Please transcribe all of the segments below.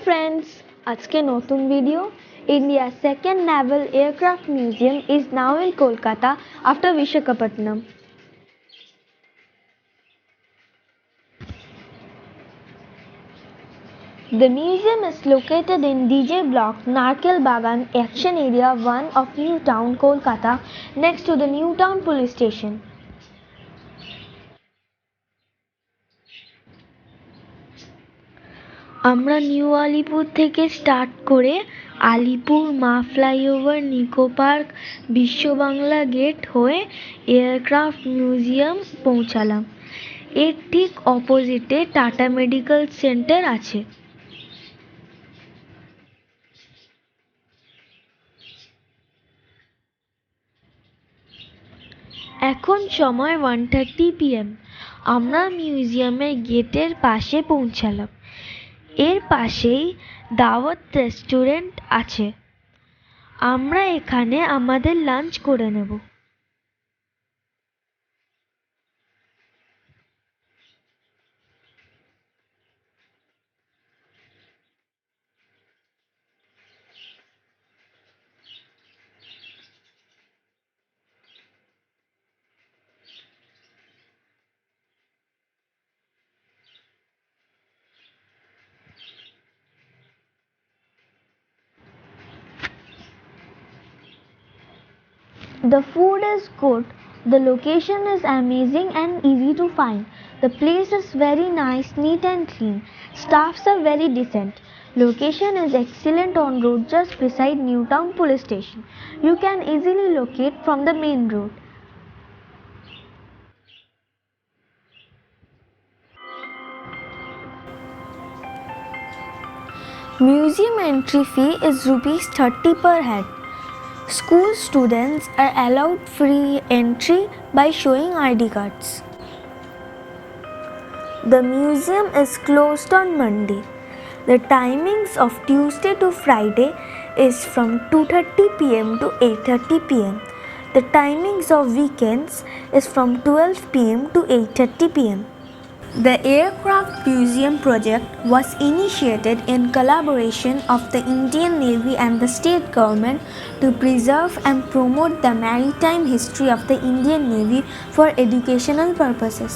friends, আজকে নতুন video. India's second naval aircraft museum is now in Kolkata after Visakhapatnam. The museum is located in DJ Block, Narkel Bagan, Action Area 1 of Newtown, Kolkata, next to the Newtown police station. আমরা new Alipur থেকে start করে আলিপুর মা flyover, Nicco park, বিশ্ব Bangla gate হয়ে aircraft museum পৌঁছালাম। এর ঠিক অপোজিটে টাটা মেডিকেল সেন্টার আছে। এখন সময় 1:30 PM। আমরা মিউজিয়ামের গেটের পাশে পৌঁছালাম। এর পাশেই দাওয়াত রেস্টুরেন্ট আছে। আমরা এখানে আমাদের লাঞ্চ করে নেব। The food is good, the location is amazing and easy to find. The place is very nice, neat and clean. Staffs are very decent. Location is excellent on road just beside Newtown police station. You can easily locate from the main road. Museum entry fee is ₹30 per head. School students are allowed free entry by showing ID cards. The museum is closed on Monday. The timings of Tuesday to Friday is from 2:30 PM to 8:30 PM. The timings of weekends is from 12 PM to 8:30 PM. The Aircraft Museum project was initiated in collaboration of the Indian Navy and the state government to preserve and promote the maritime history of the Indian Navy for educational purposes.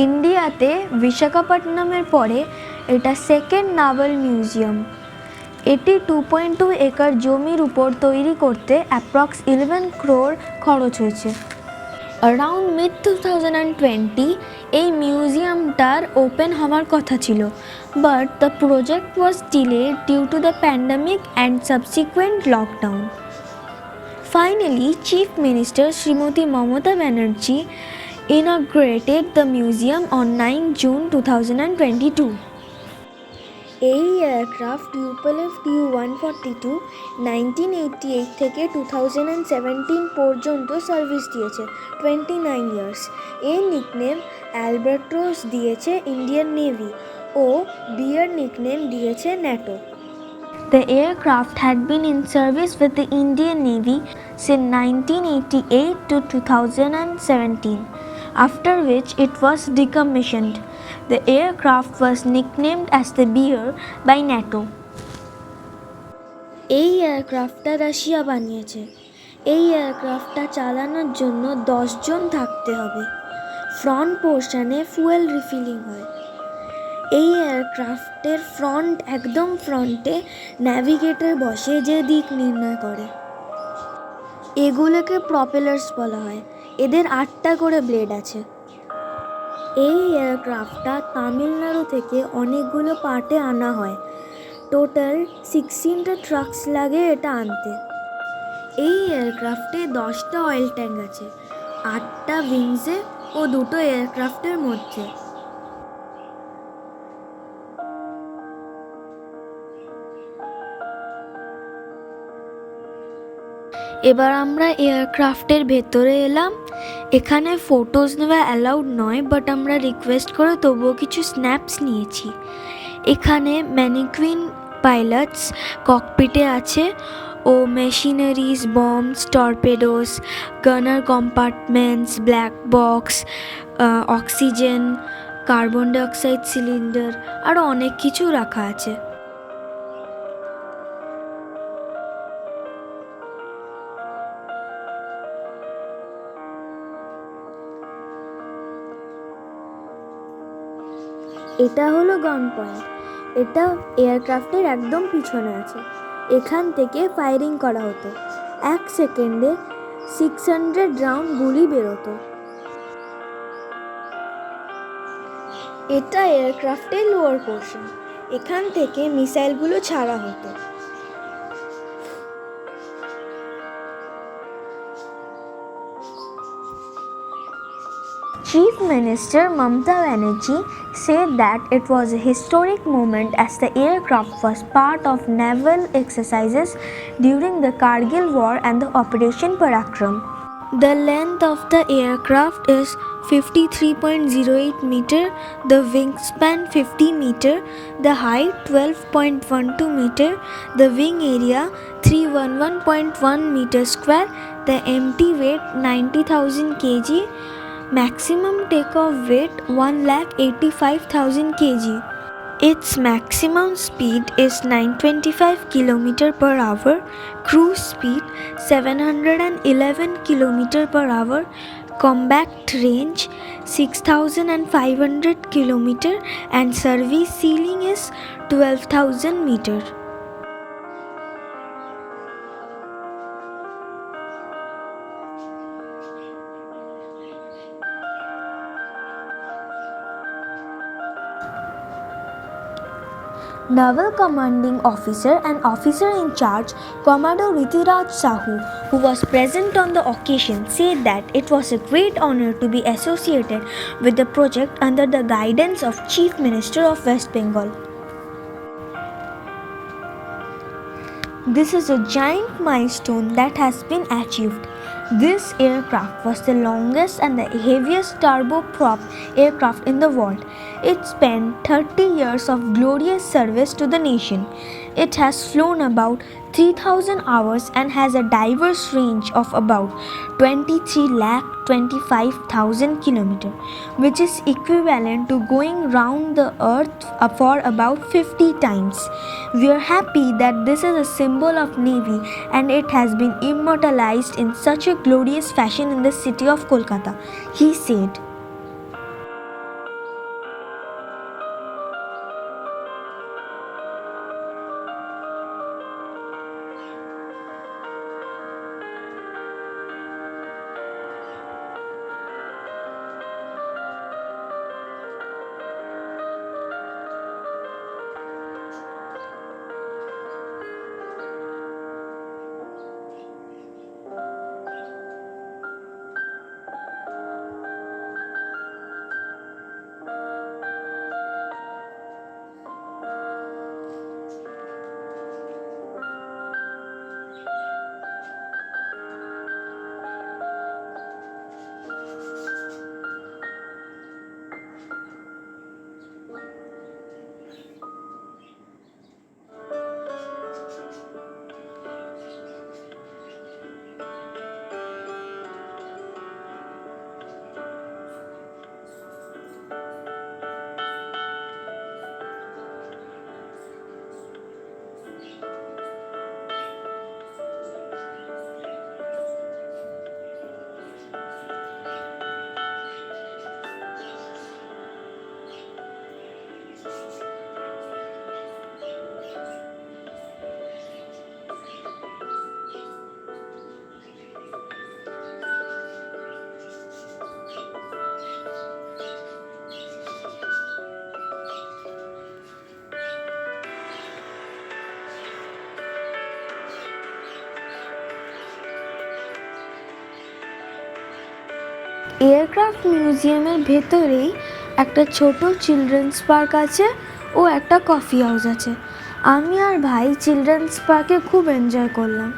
ইন্ডিয়াতে বিশাখাপত্তনমের পরে এটা second naval museum. এটি 2.2 acre জমির উপর তৈরি করতে approx 11 crore খরচ হয়েছে। অ্যারাউন্ড মিড 2020 এই মিউজিয়ামটার ওপেন হওয়ার কথা ছিল, but the project was delayed due to the pandemic and subsequent lockdown. Finally chief minister Shrimati Mamata Banerjee inaugurated the museum on 9 June 2022. এই এয়ারক্রাফট Tupolev Tu-142 1988 থেকে 2017 পর্যন্ত সার্ভিস দিয়েছে, 29 ইয়ার্স। এর নিকনেম অ্যালবাট্রস দিয়েছে ইন্ডিয়ান নেভি ও বিয়ার নিকনেম দিয়েছে NATO. The aircraft had been in service with the Indian Navy since 1988 to 2017, after which it was decommissioned. The aircraft was nicknamed as the Bear by NATO. এই এয়ারক্রাফটটা Russia বানিয়েছে। এই এয়ারক্রাফটটা চালানোর জন্য 10 জন থাকতে হবে। Front পোর্শনে fuel refilling হয়। এই এয়ারক্রাফটের একদম ফ্রন্টে ন্যাভিগেটর বসে যে দিক নির্ণয় করে। এগুলোকে প্রপেলার্স বলা হয়। এদের 8টা করে ব্লেড আছে। এই এয়ারক্রাফটটা তামিলনাড়ু থেকে অনেকগুলো পার্টে আনা হয়। টোটাল 16টা ট্রাকস লাগে এটা আনতে। এই এয়ারক্রাফটে 10টা অয়েল ট্যাঙ্ক আছে, 8টা উইংসে ও 2টো এয়ারক্রাফটের মধ্যে। এবার আমরা এয়ারক্রাফটের ভেতরে এলাম। এখানে ফটোজ নেওয়া অ্যালাউড নয়, বাট আমরা রিকোয়েস্ট করে তবুও কিছু স্ন্যাপস নিয়েছি। এখানে ম্যানিকুইন পাইলটস ককপিটে আছে ও machineries, bombs, torpedoes, gunner compartments, black box, oxygen, carbon dioxide cylinder আরও অনেক কিছু রাখা আছে। এটা হলো গান পয়েন্ট। এটা এয়ারক্রাফটের একদম পিছনে আছে। এখান থেকে ফায়ারিং করা হতো। 1 সেকেন্ডে 600 রাউন্ড গুলি বেরোতো। এটা এয়ারক্রাফটের লোয়ার পোর্শন। এখান থেকে মিসাইলগুলো ছাড়া হতো। Chief Minister Mamata Banerjee said that it was a historic moment as the aircraft was part of naval exercises during the Kargil War and the Operation Parakram. The length of the aircraft is 53.08 meter, the wingspan 50 meter, the height 12.12 meter, the wing area 311.1 meter square, the empty weight 90,000 kg, maximum takeoff weight 1,85,000 kg. Its maximum speed is 925 km per hour, cruise speed 711 km per hour, combat range 6,500 km, and service ceiling is 12,000 meter. Naval Commanding Officer and Officer in Charge Commodore Ritiraj Sahu, who was present on the occasion, said that it was a great honor to be associated with the project under the guidance of Chief Minister of West Bengal. This is a giant milestone that has been achieved. This aircraft was the longest and the heaviest turboprop aircraft in the world. It spent 30 years of glorious service to the nation. It has flown about 3,000 hours and has a diverse range of about 23,25,000 km, which is equivalent to going round the earth for about 50 times. We are happy that this is a symbol of Navy and it has been immortalized in such a glorious fashion in the city of Kolkata, he said. Aircraft মিউজিয়ামের ভেতরেই একটা ছোট children's park আছে ও একটা coffee house আছে। আমি আর ভাই children's পার্কে খুব এনজয় করলাম।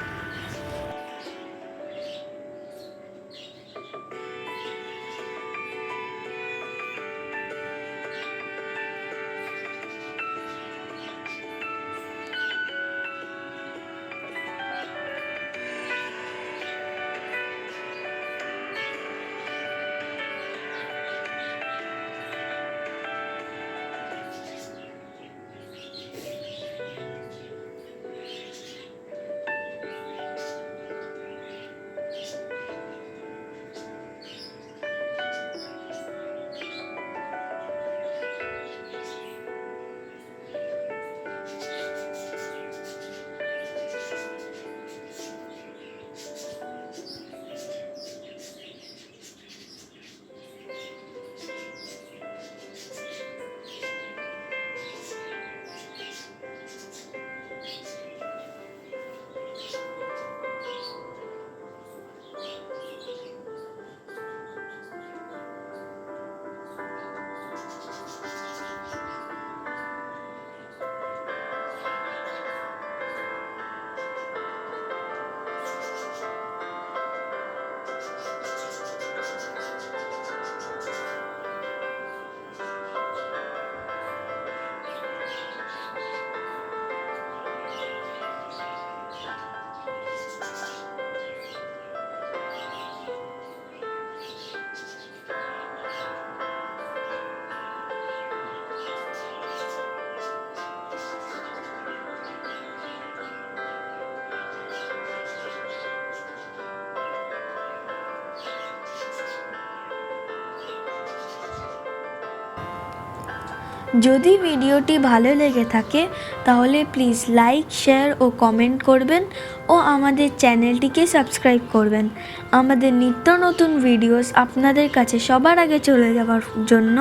যদি ভিডিওটি ভালো লেগে থাকে তাহলে প্লিজ লাইক, শেয়ার ও কমেন্ট করবেন ও আমাদের চ্যানেলটিকে সাবস্ক্রাইব করবেন। আমাদের নিত্য নতুন ভিডিওস আপনাদের কাছে সবার আগে চলে যাওয়ার জন্য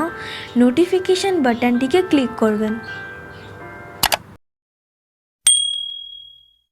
নোটিফিকেশন বাটনটিকে ক্লিক করবেন।